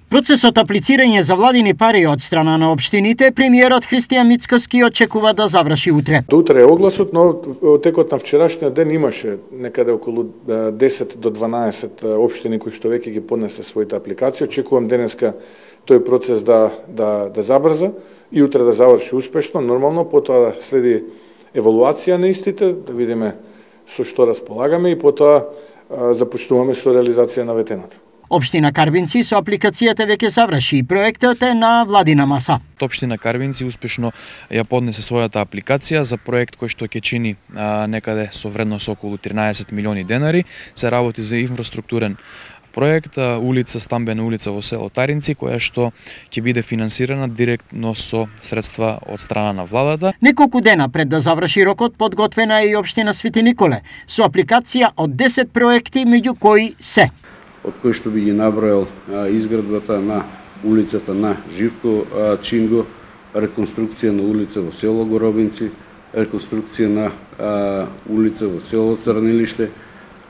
Процесот аплицирање за владини пари од страна на општините, премиерот Христијан Мицкоски очекува да заврши утре. До утре е огласот, но текот на вчерашниот ден имаше некаде околу 10 до 12 општини кои што веќе ги поднесле своите апликации. Очекувам денеска тој процес да забрза и утре да заврши успешно. Нормално потоа следи евалуација на истите, да видиме со што располагаме и потоа започнуваме со реализација на ветената. Општина Карвинци со апликацијата веќе заврши и проектот е на владина маса. Општина Карвинци успешно ја поднесе својата апликација за проект кој што ќе чини некаде со вредност околу 13 милиони денари. Се работи за инфраструктурен проект, улица, стамбена улица во село Таринци, која што ќе биде финансирана директно со средства од страна на владата. Неколку дена пред да заврши рокот, подготвена е и општина Свети Николе со апликација од 10 проекти, меѓу кои се од кој што би ги набројал изградбата на улицата на Живко Чинго, реконструкција на улица во село Горобинци, реконструкција на улица во село Црнилиште,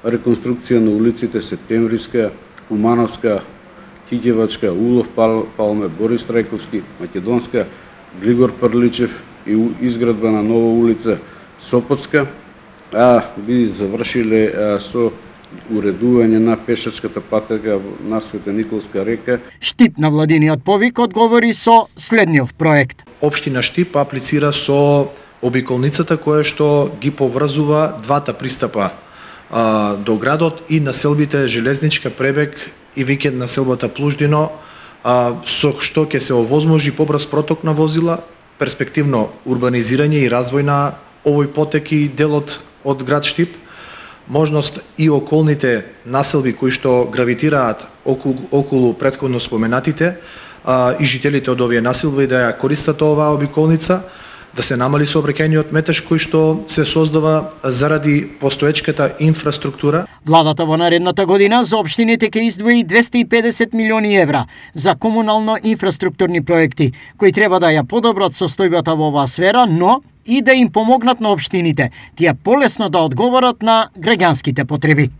реконструкција на улиците Септемвриска, Кумановска, Киќевачка, Улов Палме, Борис Трајковски, Македонска, Глигор Прличев и изградба на нова улица Сопотска, би завршиле со уредување на пешачката патека на Света Николска река. Штип на владиниот повик одговори со следниот проект. Општина Штип аплицира со обиколницата која што ги поврзува двата пристапа до градот и населбите Железничка пребег и викенд населбата Плуждино, со што ќе се овозможи побрз проток на возила, перспективно урбанизирање и развој на овој потек и делот од град Штип, можност и околните населби кои што гравитираат околу претходно споменатите и жителите од овие населби да ја користат оваа обиколница, да се намали сообраќајниот метеж кој што се создава заради постоечката инфраструктура. Владата во наредната година за општините ќе издвои 250 милиони евра за комунално инфраструктурни проекти, кои треба да ја подобрат состојбата во оваа сфера, но и да им помогнат на општините, тие полесно да одговорат на граѓанските потреби.